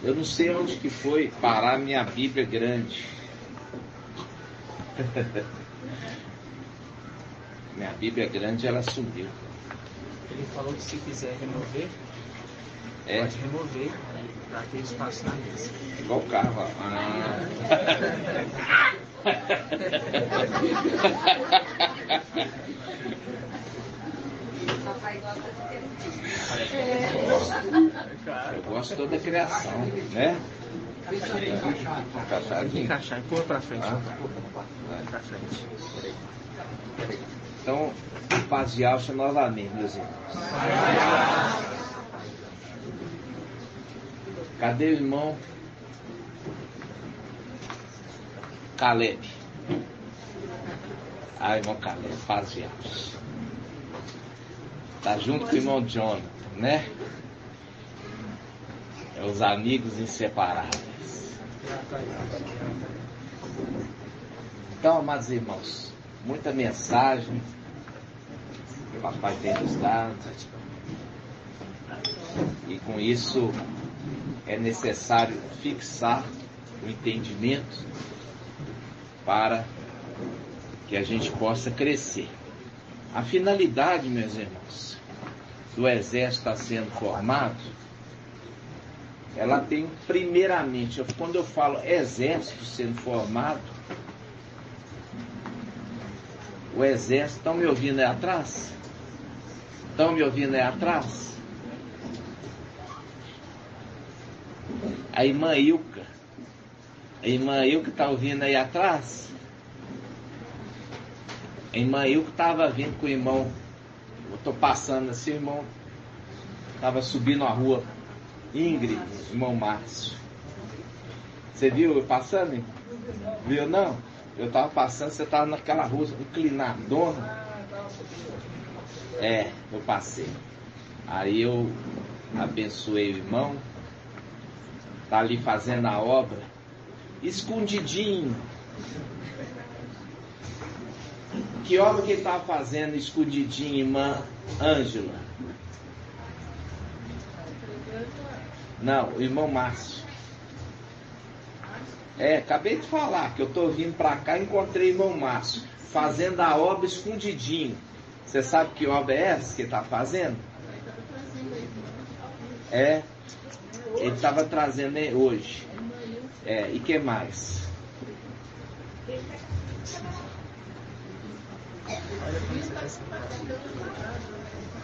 Eu não sei onde que foi parar minha Bíblia grande. Minha Bíblia grande, ela sumiu. Ele falou que se quiser remover, pode remover para ter espaço na mesa. Igual o carro. Eu gosto toda a criação, né? Encaixar, empurra para frente. Para frente. Então, paz e alça novamente, meus irmãos. Cadê o irmão Caleb? Irmão Caleb, paz e alça. Tá junto com o irmão Jonathan, né? É os amigos inseparáveis. Então, amados irmãos, muita mensagem que o papai tem nos dado. E com isso é necessário fixar o entendimento para que a gente possa crescer. A finalidade, meus irmãos, do exército estar sendo formado, ela tem primeiramente, quando eu falo exército sendo formado, o exército, estão me ouvindo aí atrás? Estão me ouvindo aí atrás? A irmã Ilka está ouvindo aí atrás? A irmã Ilka estava vindo com o irmão, eu estou passando assim, o irmão estava subindo a rua, Ingrid, irmão Márcio. Você viu eu passando, irmão? Viu não? Eu estava passando, você estava naquela rua inclinadona. Eu passei. Aí eu abençoei o irmão, está ali fazendo a obra, escondidinho. Que obra que ele estava fazendo escondidinho, irmã Ângela? Não, o irmão Márcio. Acabei de falar que eu estou vindo para cá e encontrei o irmão Márcio fazendo a obra escondidinho. Você sabe que obra é essa que ele está fazendo? Ele estava trazendo hoje. E que mais?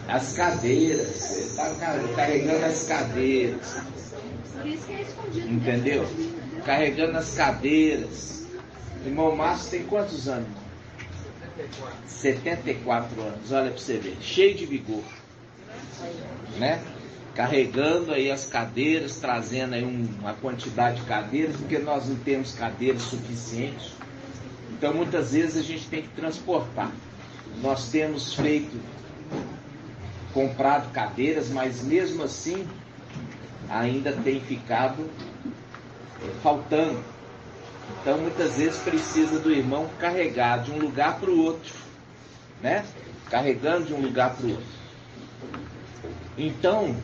As cadeiras. Ele está carregando as cadeiras. Entendeu? Carregando as cadeiras. O irmão Márcio tem quantos anos? 74 anos. Olha para você ver. Cheio de vigor. Né? Carregando aí as cadeiras, trazendo aí uma quantidade de cadeiras, porque nós não temos cadeiras suficientes. Então muitas vezes a gente tem que transportar. Nós temos comprado cadeiras, mas mesmo assim ainda tem ficado faltando. Então muitas vezes precisa do irmão carregar de um lugar para o outro, né? Carregando de um lugar para o outro. Então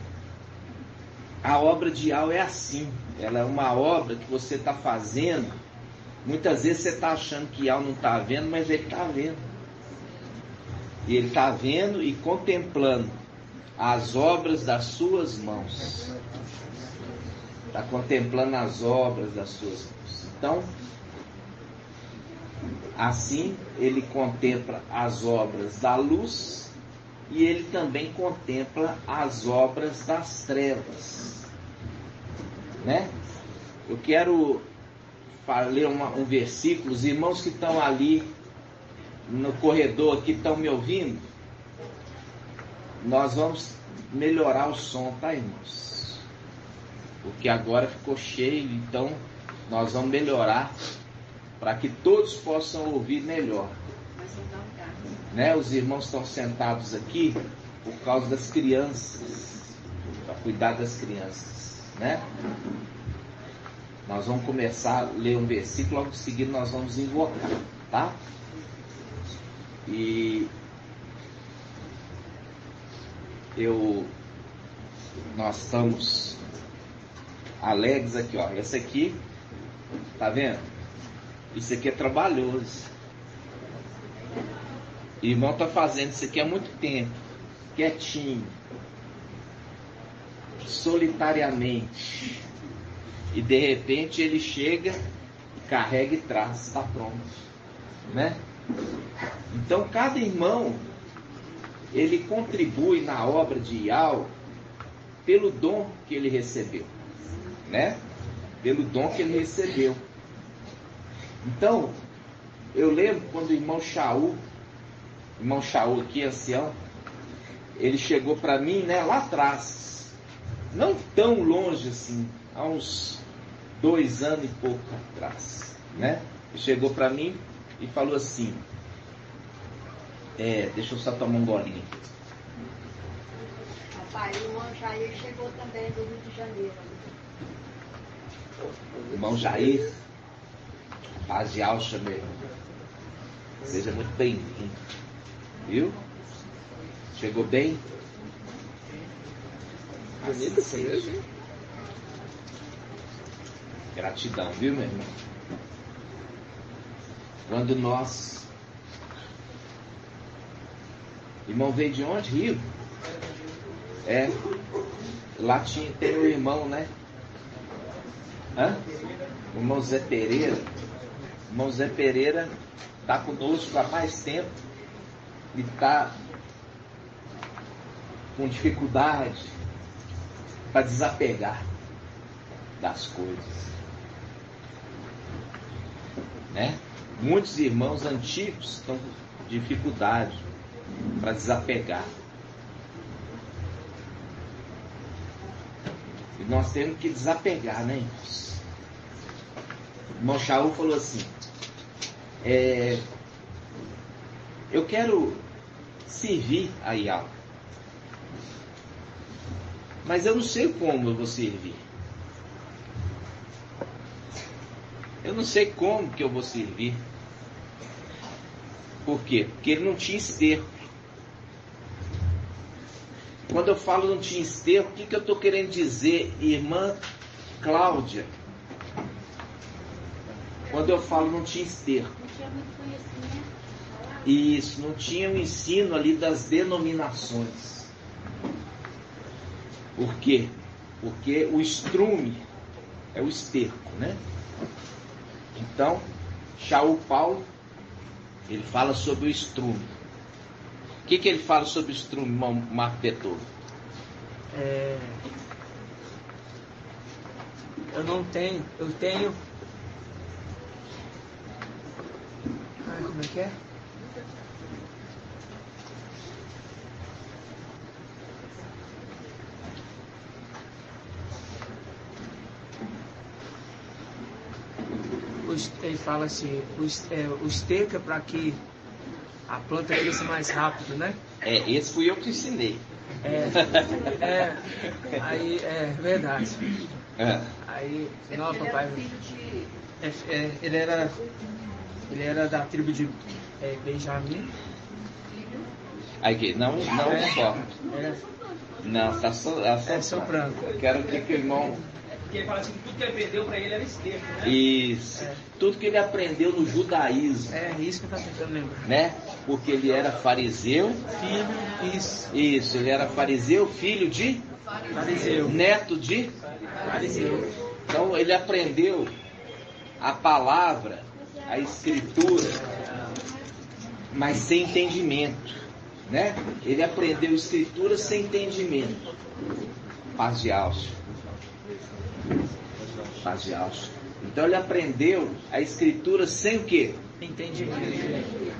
a obra de Al é assim. Ela é uma obra que você está fazendo. Muitas vezes você está achando que Al não está vendo, mas ele está vendo. E ele está vendo e contemplando as obras das suas mãos. Está contemplando as obras das suas mãos. Então, assim, ele contempla as obras da luz e ele também contempla as obras das trevas. Né? Eu quero ler um versículo. Os irmãos que estão ali no corredor aqui estão me ouvindo? Nós vamos melhorar o som, tá, irmãos? Porque agora ficou cheio, então nós vamos melhorar para que todos possam ouvir melhor. Né? Os irmãos estão sentados aqui por causa das crianças, para cuidar das crianças, né? Nós vamos começar a ler um versículo, logo em seguida nós vamos invocar, tá? E nós estamos alegres aqui, ó. Essa aqui, tá vendo? Isso aqui é trabalhoso. O irmão tá fazendo isso aqui há muito tempo, quietinho, solitariamente. E de repente ele chega, carrega e traz, está pronto, né? Então cada irmão, ele contribui na obra de Ial pelo dom que ele recebeu, né? Pelo dom que ele recebeu. Então, eu lembro quando o irmão Shaul aqui, ancião, ele chegou para mim, né, lá atrás, não tão longe assim, há uns 2 anos e pouco atrás, né? Ele chegou para mim e falou assim, deixa eu só tomar um golinho. Rapaz, o irmão Jair chegou também do Rio de Janeiro. Irmão Jair, paz de alça, meu irmão. Seja muito bem-vindo. Viu? Chegou bem? Bonito essa mesmo. Gratidão, viu, meu irmão? Quando nós... Irmão veio de onde? Rio? Lá tem o irmão, né? O irmão Zé Pereira. O irmão Zé Pereira está conosco há mais tempo e está com dificuldade para desapegar das coisas, né? Muitos irmãos antigos estão com dificuldade para desapegar. E nós temos que desapegar, né, irmãos? O irmão Shaul falou assim, eu quero servir a Ial, mas eu não sei como eu vou servir. Eu não sei como que eu vou servir. Por quê? Porque ele não tinha esterco. Quando eu falo não tinha esterco, o que eu estou querendo dizer, irmã Cláudia? Quando eu falo não tinha esterco. Não tinha muito conhecimento. Isso, não tinha o ensino ali das denominações. Por quê? Porque o estrume é o esterco, né? Então, Shaul Paulo, ele fala sobre o estrume. O que ele fala sobre o estrume, Marco Petolo? Eu tenho... como é que é? Ele fala assim, o esterco é para que a planta cresça mais rápido, né? Esse fui eu que ensinei. Aí é verdade. Aí, não, papai. Ele era da tribo de Benjamim. Aí, não só. Não, tá soprando. Eu quero que o irmão... Porque ele fala assim, que tudo que ele aprendeu para ele era esterco, né? Isso. Tudo que ele aprendeu no judaísmo. Isso que eu estou tentando lembrar. Né? Porque ele era fariseu. Filho, isso. Isso, ele era fariseu, filho de? Fariseu. Neto de? Fariseu. Então ele aprendeu a palavra, a escritura, mas sem entendimento, né? Ele aprendeu a escritura sem entendimento. Paz de alça. Paz de alça. Então ele aprendeu a escritura sem o quê?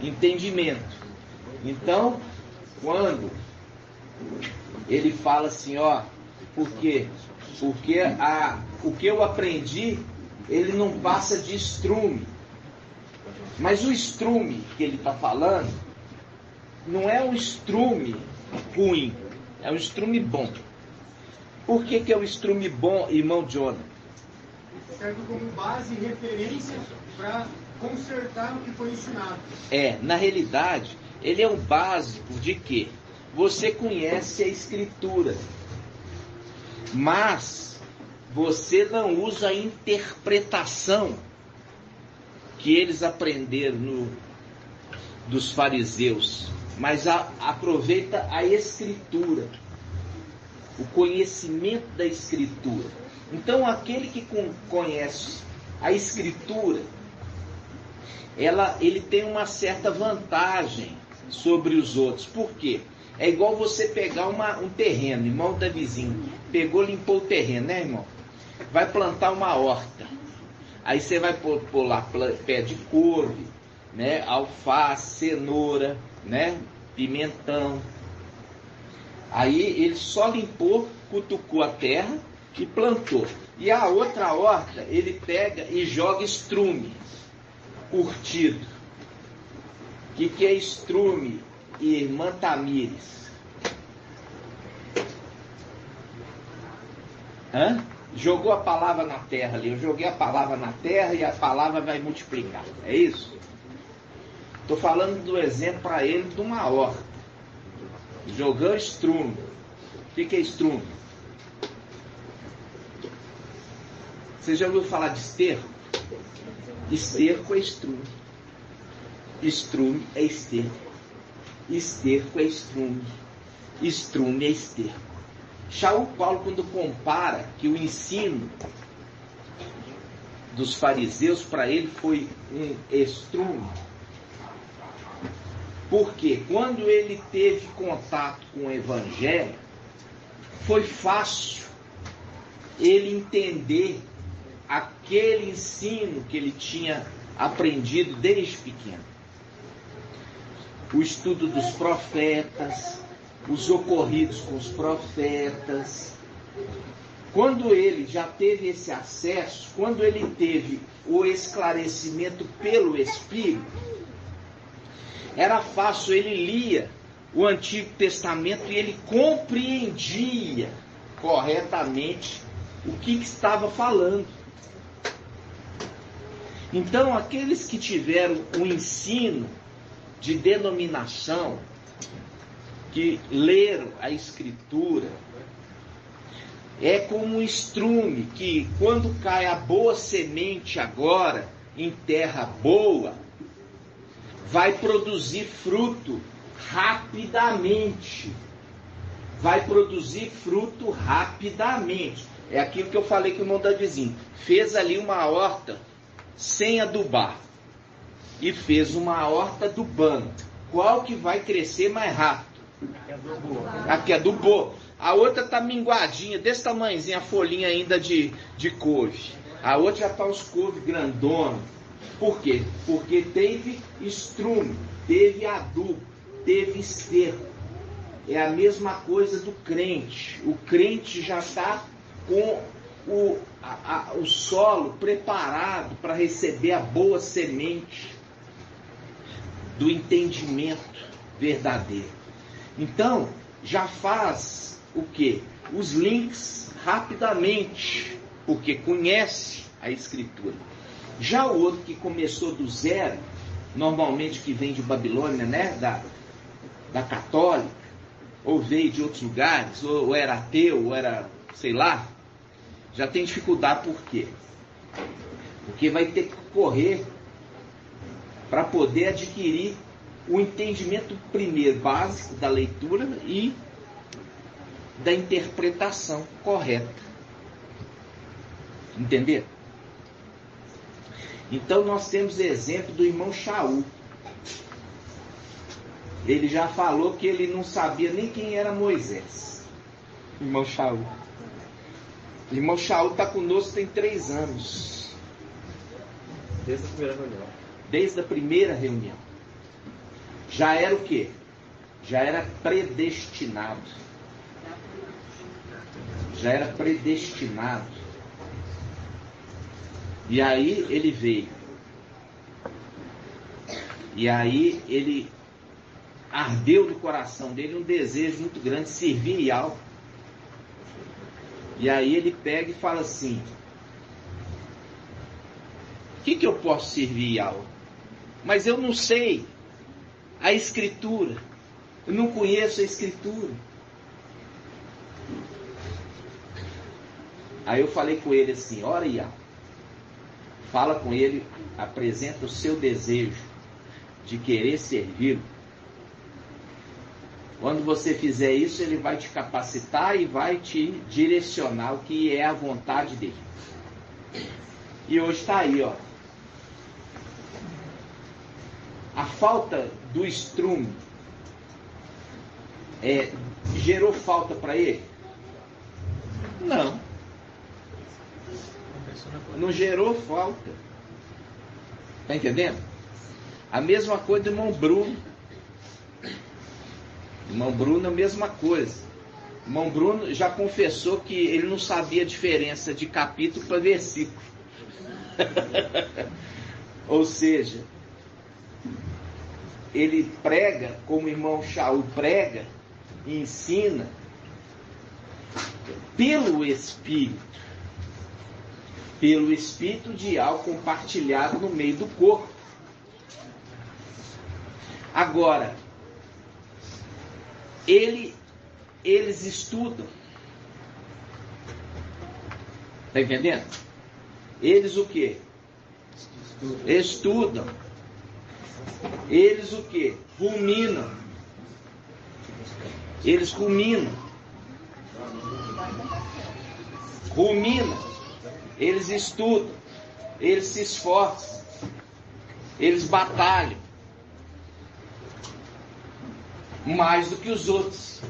Entendimento. Então, quando ele fala assim, ó, por quê? Porque o que eu aprendi, ele não passa de estrume. Mas o estrume que ele está falando não é um estrume ruim, é um estrume bom. Por que é um estrume bom, irmão Jonah? Serve como base e referência para consertar o que foi ensinado. Na realidade, ele é um básico de quê? Você conhece a escritura, mas você não usa a interpretação que eles aprenderam dos fariseus, mas aproveita a escritura, o conhecimento da escritura. Então aquele que conhece a escritura, ele tem uma certa vantagem sobre os outros. Por quê? É igual você pegar um terreno, irmão da vizinha, pegou, limpou o terreno, né, irmão? Vai plantar uma horta. Aí você vai pôr lá pé de couve, né, alface, cenoura, né, pimentão. Aí ele só limpou, cutucou a terra e plantou. E a outra horta, ele pega e joga estrume, curtido. O que é estrume, irmã Tamires? Jogou a palavra na terra ali. Eu joguei a palavra na terra e a palavra vai multiplicar. É isso? Estou falando do exemplo para ele de uma horta. Jogou estrume. O que é estrume? Você já ouviu falar de esterco? Esterco é estrume. Estrume é esterco. Esterco é estrume. Estrume é esterco. Shaul Paulo, quando compara que o ensino dos fariseus para ele foi um estrume, porque quando ele teve contato com o evangelho, foi fácil ele entender aquele ensino que ele tinha aprendido desde pequeno. O estudo dos profetas, os ocorridos com os profetas. Quando ele já teve esse acesso, quando ele teve o esclarecimento pelo Espírito, era fácil, ele lia o Antigo Testamento e ele compreendia corretamente o que estava falando. Então, aqueles que tiveram um ensino de denominação, que leram a Escritura, é como um estrume que, quando cai a boa semente agora, em terra boa, vai produzir fruto rapidamente. Vai produzir fruto rapidamente. É aquilo que eu falei com o irmão da vizinha. Fez ali uma horta sem adubar e fez uma horta adubando. Qual que vai crescer mais rápido? Aqui adubou. A outra está minguadinha, desse tamanhozinho, a folhinha ainda de couve. A outra já está os couves grandona. Por quê? Porque teve estrume, teve adubo, teve esterco. É a mesma coisa do crente. O crente já está com o solo preparado para receber a boa semente do entendimento verdadeiro. Então, já faz o quê? Os links rapidamente, porque conhece a Escritura. Já o outro que começou do zero, normalmente que vem de Babilônia, né? Da católica, ou veio de outros lugares, ou era ateu, ou era, sei lá, já tem dificuldade. Por quê? Porque vai ter que correr para poder adquirir o entendimento primeiro básico da leitura e da interpretação correta. Entenderam? Então nós temos exemplo do irmão Shaul. Ele já falou que ele não sabia nem quem era Moisés. Irmão Shaul. O irmão Shaul está conosco tem 3 anos. Desde a primeira reunião. Desde a primeira reunião. Já era o quê? Já era predestinado. Já era predestinado. E aí ele veio. E aí ele ardeu no coração dele um desejo muito grande de servir Yahweh. E aí ele pega e fala assim: o que eu posso servir Yahweh? Mas eu não sei a Escritura. Eu não conheço a Escritura. Aí eu falei com ele assim, ora Iau, fala com ele, apresenta o seu desejo de querer servi-lo. Quando você fizer isso, ele vai te capacitar e vai te direcionar o que é a vontade dele. E hoje está aí, ó. A falta do estrume gerou falta para ele? Não. Não gerou falta. Está entendendo? A mesma coisa do irmão Bruno. Irmão Bruno, a mesma coisa. Irmão Bruno já confessou que ele não sabia a diferença de capítulo para versículo. Ou seja, ele prega, como o irmão Shaul prega e ensina, pelo Espírito de algo compartilhado no meio do corpo. Agora, eles estudam. Está entendendo? Eles o quê? Estudam. Eles o quê? Ruminam. Eles ruminam. Eles estudam. Eles se esforçam. Eles batalham. Mais do que os outros.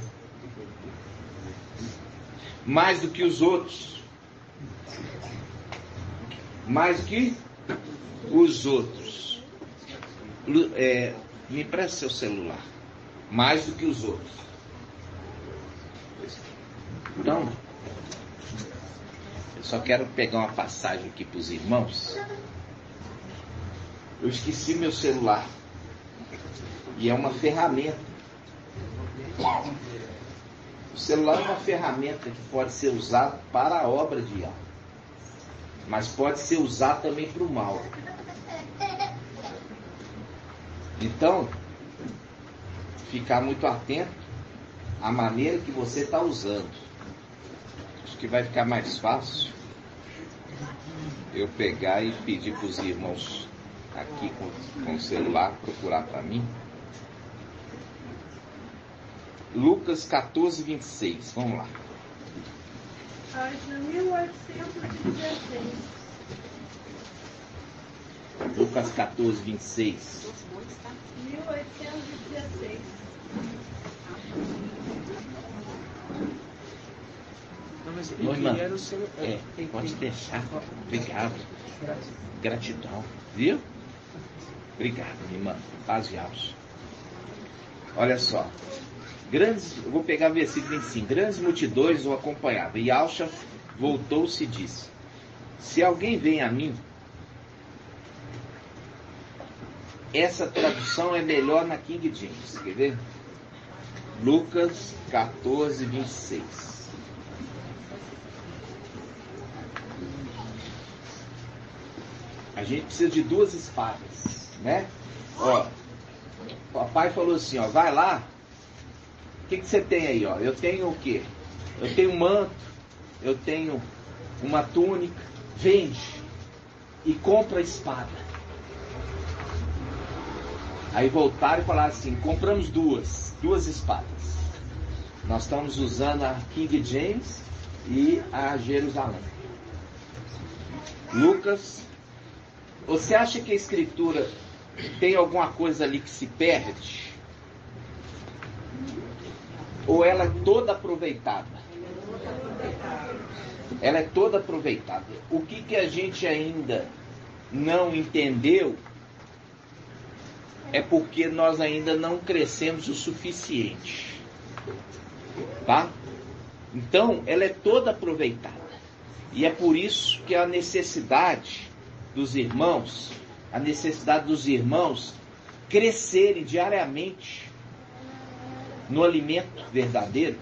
Mais do que os outros. Mais do que os outros. Me empresta seu celular. Mais do que os outros. Então, eu só quero pegar uma passagem aqui para os irmãos. Eu esqueci meu celular. E é uma ferramenta. O celular é uma ferramenta que pode ser usada para a obra de algo, mas pode ser usado também para o mal. Então, ficar muito atento à maneira que você está usando. Acho que vai ficar mais fácil eu pegar e pedir para os irmãos aqui com o celular procurar para mim. Lucas 14, 26. Vamos lá. Página 1816. Lucas 14, 26. 1816. Não, mas Oi, irmã. era o seu... Pode deixar. Obrigado. Gratidão. Viu? Obrigado, minha irmã. Paz e alça. Olha só. Eu vou pegar o versículo 25. Grandes multidões o acompanhavam. E Alcha voltou-se e disse: se alguém vem a mim, essa tradução é melhor na King James. Quer ver? Lucas 14, 26. A gente precisa de 2 espadas, né? Ó, o papai falou assim, ó, vai lá. O que você tem aí, ó? Eu tenho o quê? Eu tenho um manto, eu tenho uma túnica. Vende e compra a espada. Aí voltaram e falaram assim, compramos duas espadas. Nós estamos usando a King James e a Jerusalém. Lucas, você acha que a escritura tem alguma coisa ali que se perde? Ou ela é toda aproveitada? Ela é toda aproveitada. O que a gente ainda não entendeu é porque nós ainda não crescemos o suficiente. Tá? Então, ela é toda aproveitada. E é por isso que a necessidade dos irmãos crescerem diariamente no alimento verdadeiro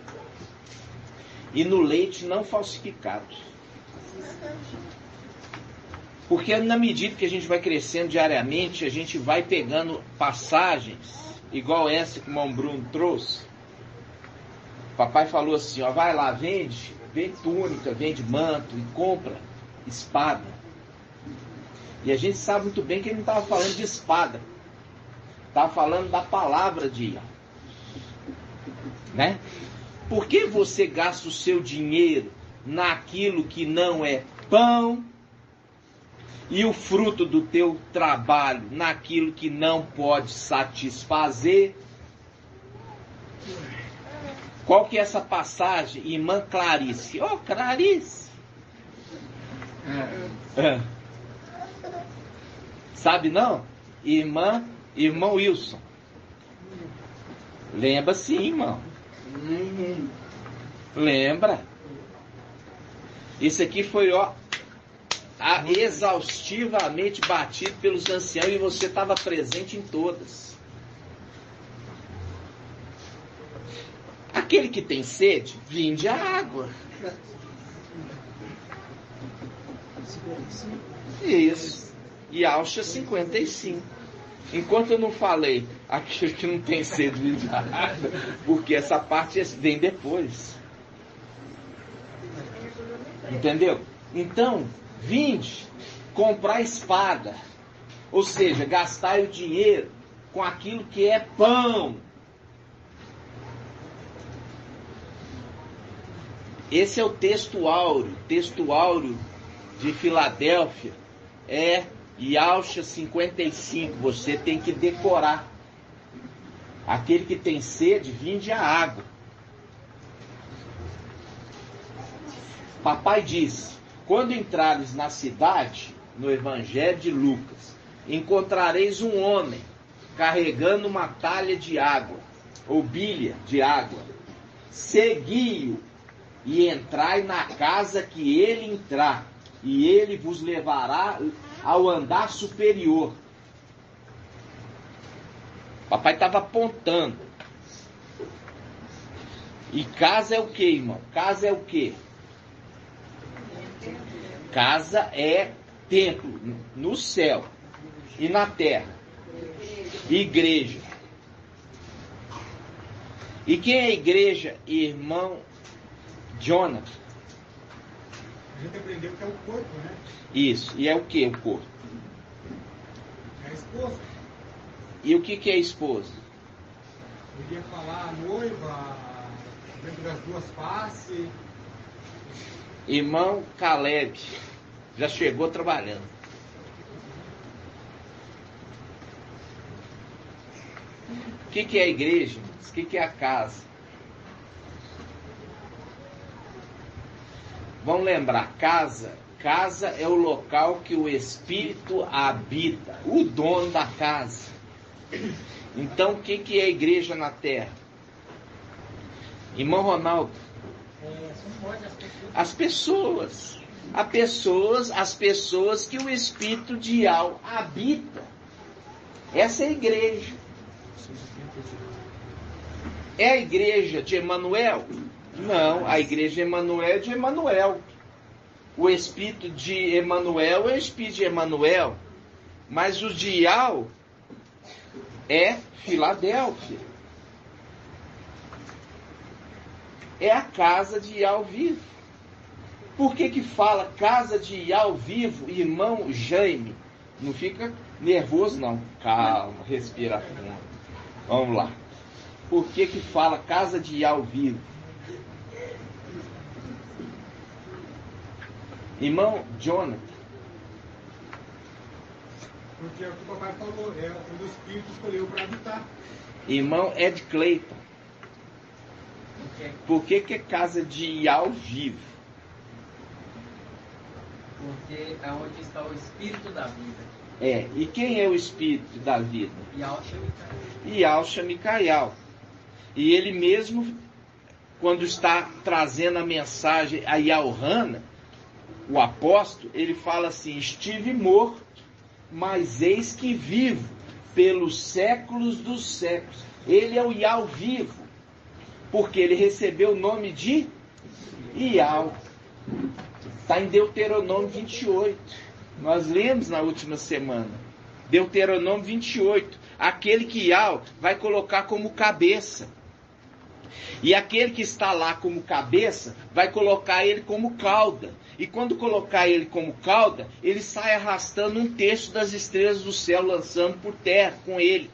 e no leite não falsificado. Porque na medida que a gente vai crescendo diariamente, a gente vai pegando passagens, igual essa que o irmão Bruno trouxe. O papai falou assim, ó, vai lá, vende vende túnica, vende manto e compra espada. E a gente sabe muito bem que ele não estava falando de espada. Estava falando da palavra de Yahweh. Né? Por que você gasta o seu dinheiro naquilo que não é pão e o fruto do teu trabalho naquilo que não pode satisfazer? Qual que é essa passagem, irmã Clarice? Oh, Clarice! Sabe não? Irmão Wilson. Lembra sim, irmão. Lembra? Isso aqui foi, exaustivamente batido pelos anciãos e você estava presente em todas. Aquele que tem sede, vinde a água. Isso. E Alcha 55. Enquanto eu não falei aquele que não tem sede, vinde a água, porque essa parte vem depois. Entendeu? Então, vinde comprar espada. Ou seja, gastar o dinheiro com aquilo que é pão. Esse é o texto áureo. Texto áureo de Filadélfia é Yalcha 55. Você tem que decorar. Aquele que tem sede, vinde a água. Papai disse: quando entrares na cidade, no Evangelho de Lucas, encontrareis um homem carregando uma talha de água, ou bilha de água. Segui-o e entrai na casa que ele entrar, e ele vos levará ao andar superior. Papai estava apontando. E casa é o que, irmão? Casa é o que? Casa é templo no céu e na terra. Igreja. E quem é a igreja, irmão Jonathan? A gente aprendeu que é o corpo, né? Isso. E é o que o corpo? É a esposa. E o que é a esposa? Eu ia falar a noiva, dentro das duas faces. Irmão Caleb já chegou trabalhando. O que é a igreja? O que é a casa? Vamos lembrar, casa é o local que o Espírito habita, o dono da casa. Então, o que é a igreja na terra? Irmão Ronaldo, as pessoas que o Espírito de Yahweh habita. Essa é a igreja. É a igreja de Emanuel? Não, a igreja de Emanuel é de Emanuel. O Espírito de Emanuel é o Espírito de Emanuel. Mas o de Yahweh é Filadélfia. É a casa de Yahweh vivo. Por que fala casa de Yahweh vivo, irmão Jaime? Não fica nervoso não. Calma, respira fundo. Vamos lá. Por que fala casa de Yahweh vivo? Irmão Jonathan. Porque é o que o papai falou, é onde o Espírito escolheu para habitar. Irmão Ed Clayton. Por que é casa de Yahweh vivo? Porque é onde está o Espírito da vida. É, e quem é o Espírito da vida? Yalcha Micael. E ele mesmo, quando está trazendo a mensagem a Yaohana, o apóstolo, ele fala assim: estive morto, mas eis que vivo pelos séculos dos séculos. Ele é o Yahweh vivo, porque ele recebeu o nome de Yahweh. Está em Deuteronômio 28. Nós lemos na última semana. Deuteronômio 28. Aquele que Yahweh vai colocar como cabeça. E aquele que está lá como cabeça, vai colocar ele como cauda. E quando colocar ele como cauda, ele sai arrastando um terço das estrelas do céu, lançando por terra com ele.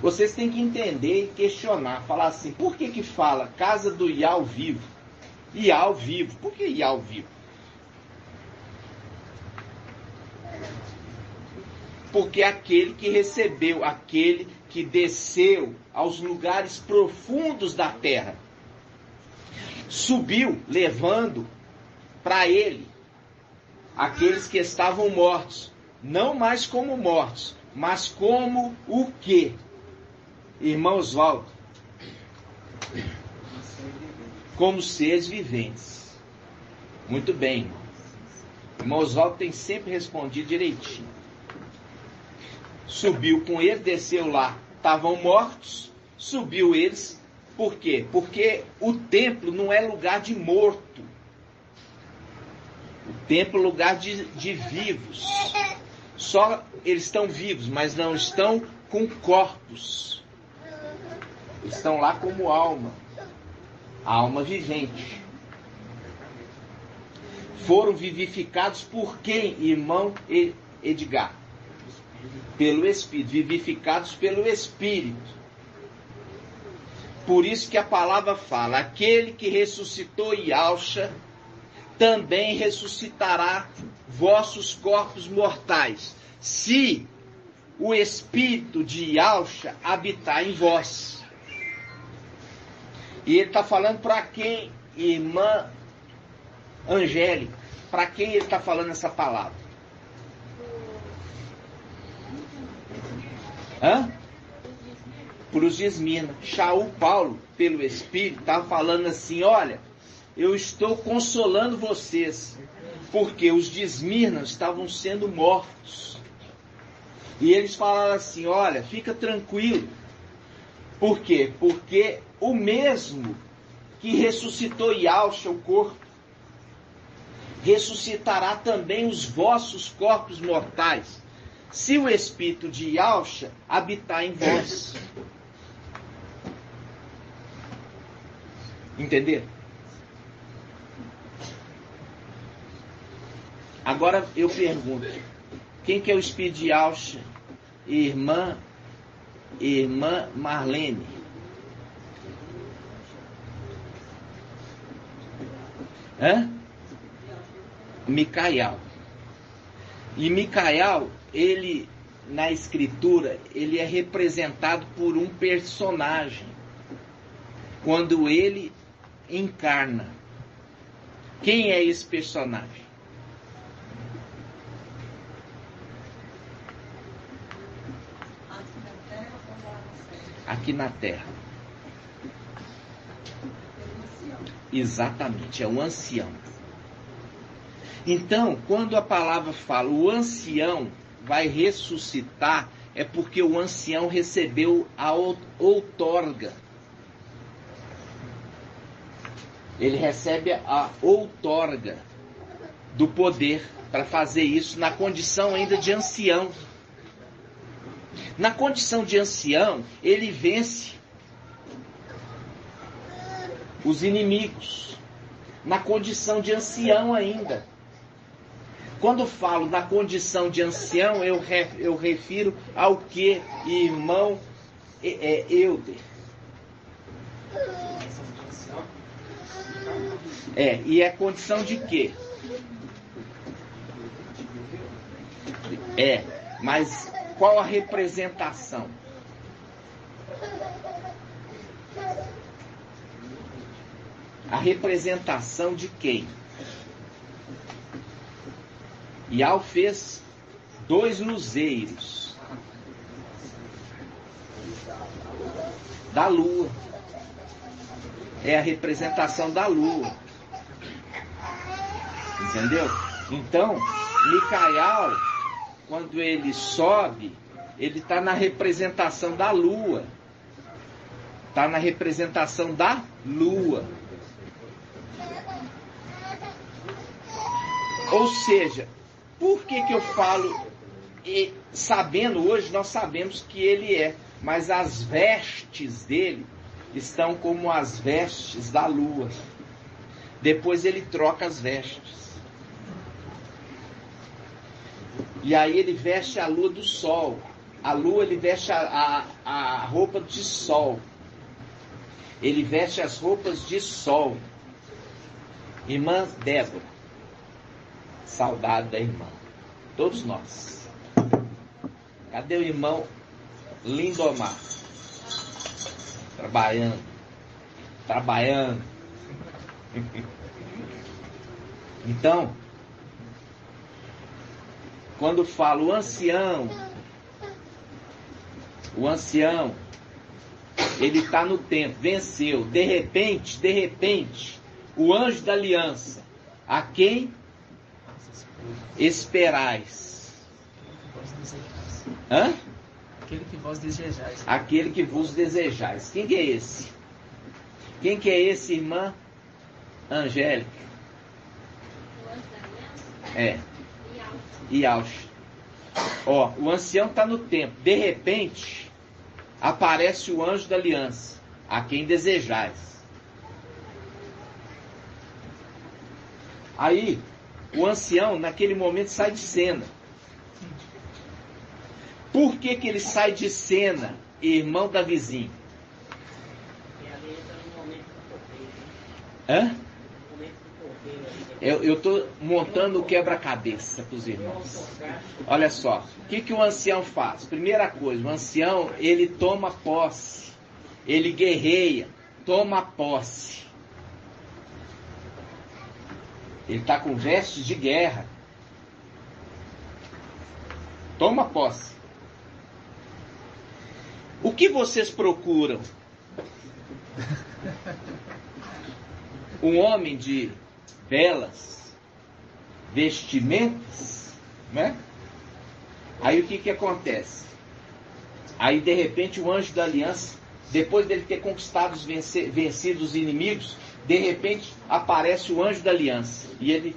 Vocês têm que entender e questionar, falar assim, por que fala casa do Iau vivo? Iau vivo, por que Iau vivo? Porque aquele que recebeu, aquele que desceu aos lugares profundos da terra, subiu levando para ele aqueles que estavam mortos, não mais como mortos, mas como o quê? Irmão Oswaldo, como seres viventes. Muito bem, irmão. Irmão Oswaldo tem sempre respondido direitinho. Subiu com ele, desceu lá, estavam mortos, subiu eles. Por quê? Porque o templo não é lugar de morto. O templo é lugar de vivos. Só eles estão vivos, mas não estão com corpos. Estão lá como alma. Alma vivente. Foram vivificados por quem, irmão Edgar? Pelo Espírito. Vivificados pelo Espírito. Por isso que a palavra fala, aquele que ressuscitou Yahshua, também ressuscitará vossos corpos mortais, se o Espírito de Yahshua habitar em vós. E ele está falando para quem, irmã Angélica? Para quem ele está falando essa palavra? Para os de Esmirna. Shaul Paulo, pelo Espírito, estava falando assim, olha, eu estou consolando vocês, porque os de Esmirna estavam sendo mortos. E eles falaram assim, olha, fica tranquilo. Por quê? Porque o mesmo que ressuscitou Yahshua, o corpo, ressuscitará também os vossos corpos mortais, se o Espírito de Yahshua habitar em vós. Entender? Agora eu pergunto, quem que é o Espírito de Yahshua? Irmã Marlene. Micael. E Micael, ele, na escritura, ele é representado por um personagem. Quando ele encarna. Quem é esse personagem? Aqui na Terra. Exatamente, é um ancião. Então, quando a palavra fala o ancião vai ressuscitar, é porque o ancião recebeu a outorga. Ele recebe a outorga do poder para fazer isso na condição ainda de ancião. Na condição de ancião, ele vence os inimigos. Na condição de ancião ainda. Quando falo na condição de ancião, eu refiro ao que, irmão Euder? E é condição de quê? Mas qual a representação? A representação de quem? Iau fez 2 luzeiros da lua. É a representação da lua. Entendeu? Então, Micael, quando ele sobe, ele está na representação da lua. Está na representação da lua. Ou seja, por que eu falo, sabendo hoje, nós sabemos que ele é mas as vestes dele estão como as vestes da lua. Depois ele troca as vestes. E aí ele veste a lua do sol. A lua, ele veste a roupa de sol. Ele veste as roupas de sol. Irmã Débora, saudade da irmã. Todos nós. Cadê o irmão Lindomar? Trabalhando. Então, quando falo o ancião, ele está no tempo, venceu. De repente, o anjo da aliança, a quem esperais? Hã? Aquele que vós desejais. Aquele que vos desejais. Quem que é esse? Quem que é esse, irmã Angélica? É. Iaush. Ó, o ancião está no tempo. De repente, aparece o anjo da aliança, a quem desejais. Aí, o ancião, naquele momento, sai de cena. Por que que ele sai de cena, irmão da vizinha? Hã? Eu estou montando o quebra-cabeça para os irmãos. Olha só, o que que o ancião faz? Primeira coisa, o ancião, ele toma posse. Ele guerreia, toma posse. Ele está com vestes de guerra. Toma posse. O que vocês procuram? Um homem de belas vestimentas, né? Aí o que que acontece? Aí de repente o anjo da aliança, depois dele ter conquistado vencido os inimigos, de repente aparece o anjo da aliança e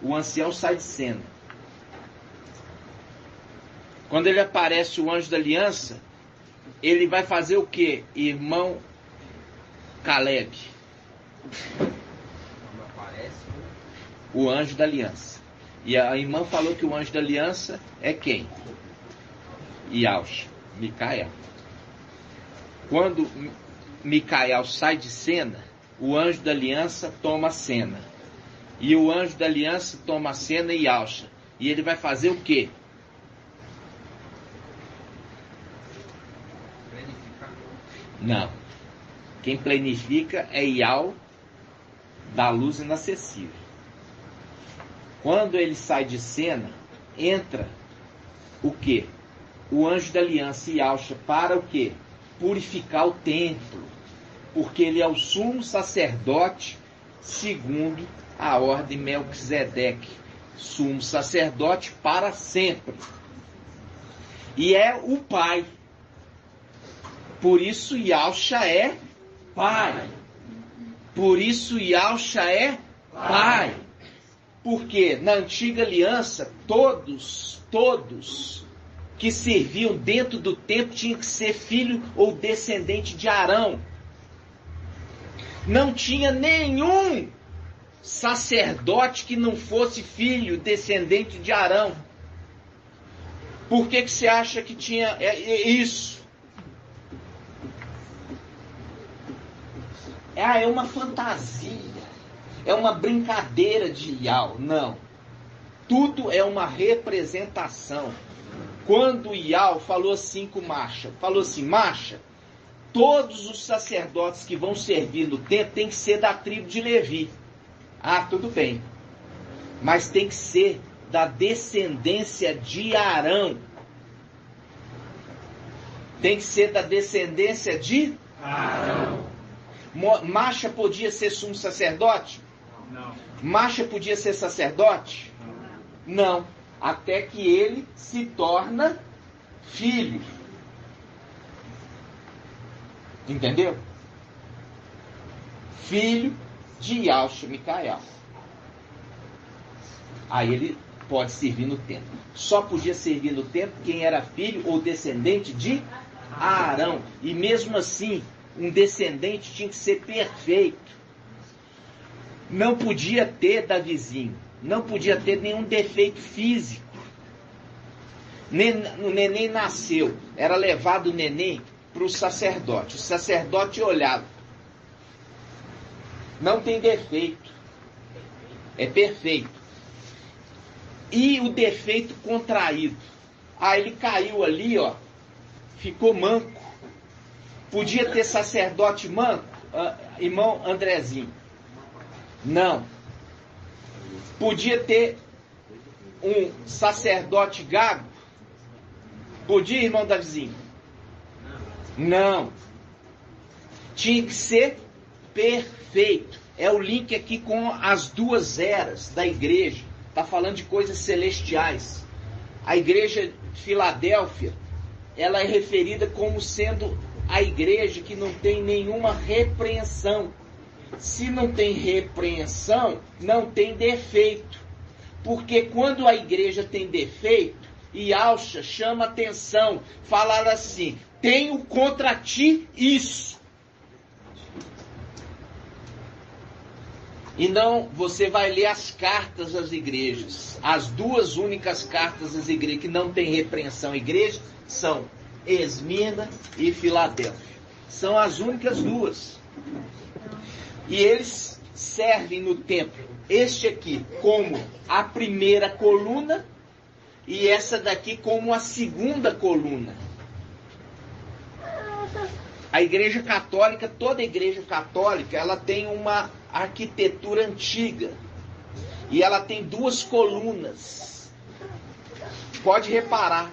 o ancião sai de cena. Quando ele aparece, o anjo da aliança, ele vai fazer o quê, irmão Caleb? O anjo da aliança. E a irmã falou que o anjo da aliança é quem? Iaush, Micael. Quando Micael sai de cena, o anjo da aliança toma a cena. E o anjo da aliança toma a cena e Iaush. E ele vai fazer o quê? Não. Quem planifica é Iau, da luz inacessível. Quando ele sai de cena, entra o quê? O anjo da aliança Iaush para o quê? Purificar o templo. Porque ele é o sumo sacerdote segundo a ordem Melquisedeque. Sumo sacerdote para sempre. E é o pai. Por isso Iaush é pai. Por isso Iaush é pai. Porque na antiga aliança, todos que serviam dentro do templo tinham que ser filho ou descendente de Arão. Não tinha nenhum sacerdote que não fosse filho, descendente de Arão. Por que que você acha que tinha isso? É uma fantasia. É uma brincadeira de Iau. Não. Tudo é uma representação. Quando Iau falou assim com Masha, Masha, todos os sacerdotes que vão servir no templo tem que ser da tribo de Levi. Ah, tudo bem. Mas tem que ser da descendência de Arão. Tem que ser da descendência de Arão. Masha podia ser sumo sacerdote? Não. Masha podia ser sacerdote? Não. Até que ele se torna filho. Entendeu? Filho de Iaush Micael. Aí ele pode servir no templo. Só podia servir no templo quem era filho ou descendente de a Arão. E mesmo assim, um descendente tinha que ser perfeito. Não podia ter Davizinho, não podia ter nenhum defeito físico. O neném nasceu, era levado o neném para o sacerdote. O sacerdote olhava. Não tem defeito. É perfeito. E o defeito contraído. Ele caiu ali, ó. Ficou manco. Podia ter sacerdote manco? Irmão Andrezinho. Não. Podia ter um sacerdote gago? Podia, irmão Davizinho? Não. Tinha que ser perfeito. É o link aqui com as duas eras da igreja. Está falando de coisas celestiais. A igreja de Filadélfia, ela é referida como sendo a igreja que não tem nenhuma repreensão. Se não tem repreensão, não tem defeito. Porque quando a igreja tem defeito, Yahshua chama atenção, falar assim: tenho contra ti isso. E não, você vai ler as cartas às igrejas. As duas únicas cartas às igrejas que não tem repreensão igreja são Esmirna e Filadélfia. São as únicas duas. E eles servem no templo. Este aqui como a primeira coluna e essa daqui como a segunda coluna. A igreja católica, toda igreja católica, ela tem uma arquitetura antiga. E ela tem duas colunas. Pode reparar.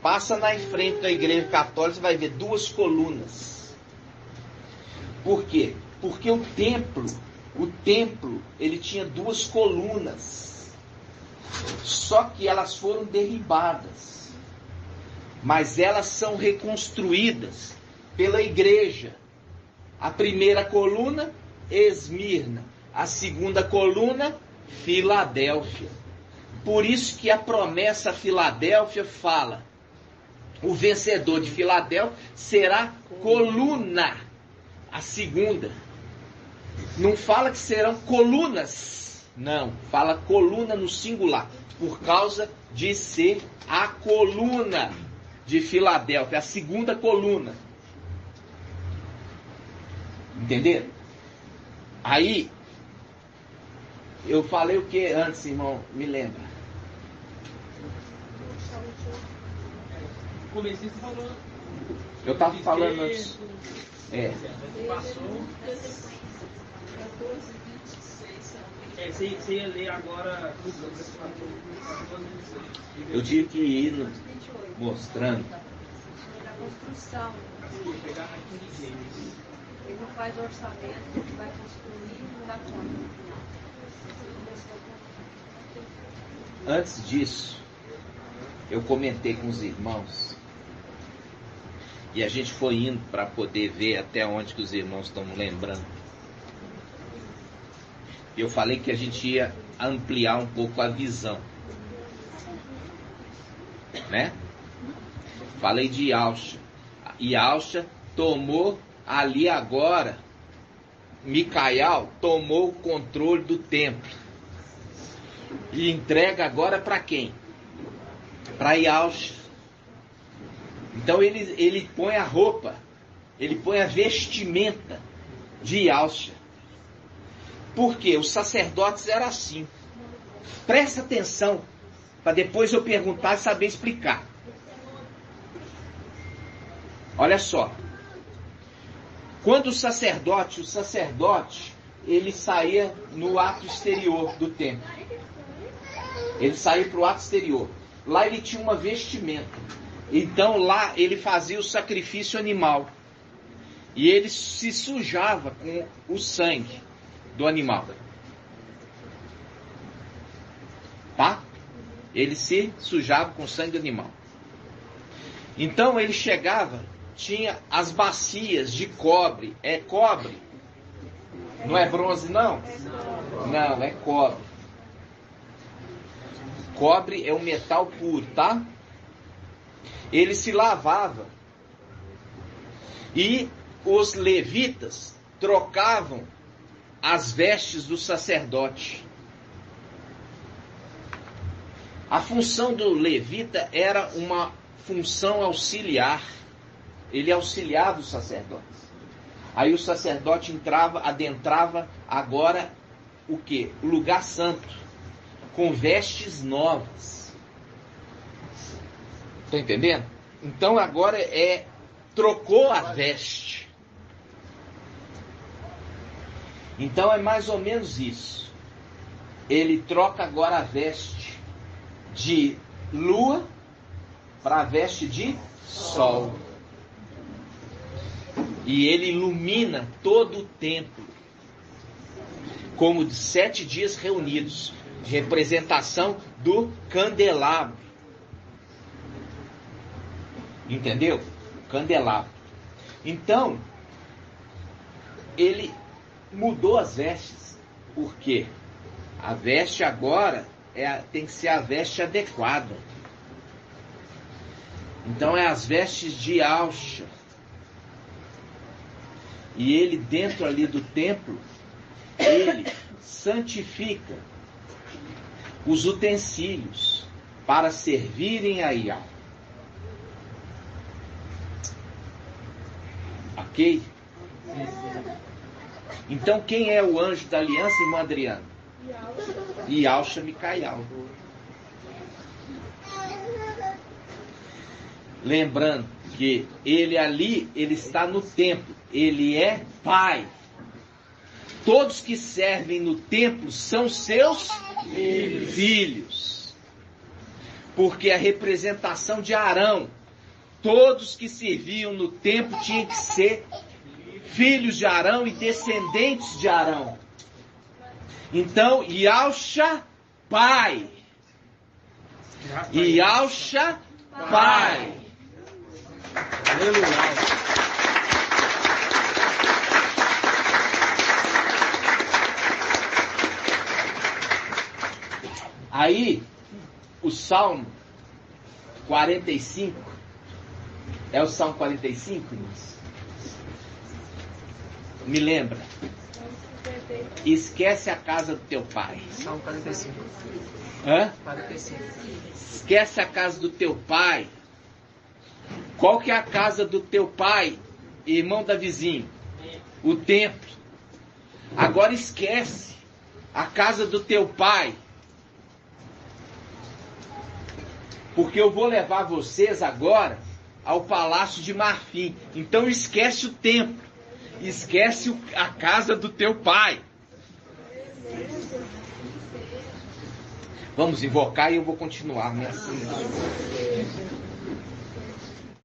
Passa na frente da igreja católica, você vai ver duas colunas. Por quê? Porque o templo, ele tinha duas colunas. Só que elas foram derribadas. Mas elas são reconstruídas pela igreja. A primeira coluna, Esmirna. A segunda coluna, Filadélfia. Por isso que a promessa a Filadélfia fala: o vencedor de Filadélfia será coluna. A segunda. Não fala que serão colunas. Não, fala coluna no singular. Por causa de ser a coluna de Filadélfia. A segunda coluna. Entenderam? Aí, eu falei o que antes, irmão? Me lembra. Comecei você falou. Eu estava falando antes. Você ia ler agora. Eu tive que ir mostrando. Da construção. Ele não faz orçamento, ele vai construir e não dá conta. Antes disso, eu comentei com os irmãos. E a gente foi indo para poder ver até onde que os irmãos estão lembrando. Eu falei que a gente ia ampliar um pouco a visão. Né? Falei de Yahshua. Yahshua tomou ali agora, Micael tomou o controle do templo. E entrega agora para quem? Para Yahshua. Então ele põe a roupa, ele põe a vestimenta de Yahshua. Por quê? Os sacerdotes eram assim. Presta atenção, para depois eu perguntar e saber explicar. Olha só. Quando o sacerdote, ele saía no ato exterior do templo. Ele saía para o ato exterior. Lá ele tinha uma vestimenta. Então lá ele fazia o sacrifício animal. E ele se sujava com o sangue do animal. Tá? Ele se sujava com o sangue do animal. Então ele chegava, tinha as bacias de cobre. É cobre? Não é bronze, não? Não, é cobre. Cobre é um metal puro, tá? Ele se lavava E os levitas trocavam as vestes do sacerdote. A função do levita era uma função auxiliar. Ele auxiliava os sacerdotes. Aí o sacerdote adentrava agora o quê? O lugar santo, com vestes novas. Está entendendo? Então agora trocou a veste. Então é mais ou menos isso. Ele troca agora a veste de lua para a veste de sol. E ele ilumina todo o templo, como de 7 dias reunidos, representação do candelabro. Entendeu? Candelabro. Então, ele mudou as vestes. Por quê? A veste agora tem que ser a veste adequada. Então é as vestes de alça. E ele, dentro ali do templo, ele santifica os utensílios para servirem a Yahweh. Ok? Então quem é o anjo da aliança, irmã Adriana? Yahshua Micael. Lembrando que ele está no templo, ele é pai. Todos que servem no templo são seus filhos. Porque a representação de Arão, todos que serviam no templo tinham que ser filhos de Arão e descendentes de Arão. Então, Yahshua, pai. Yahshua, pai. Aleluia. Aí, o Salmo 45, é o Salmo 45, irmãos? Me lembra? Esquece a casa do teu pai. Salmo 45. Hã? 45. Esquece a casa do teu pai. Qual que é a casa do teu pai, irmão da vizinha? O templo. Agora esquece a casa do teu pai. Porque eu vou levar vocês agora ao Palácio de Marfim. Então esquece o templo. Esquece a casa do teu pai. Vamos invocar e eu vou continuar.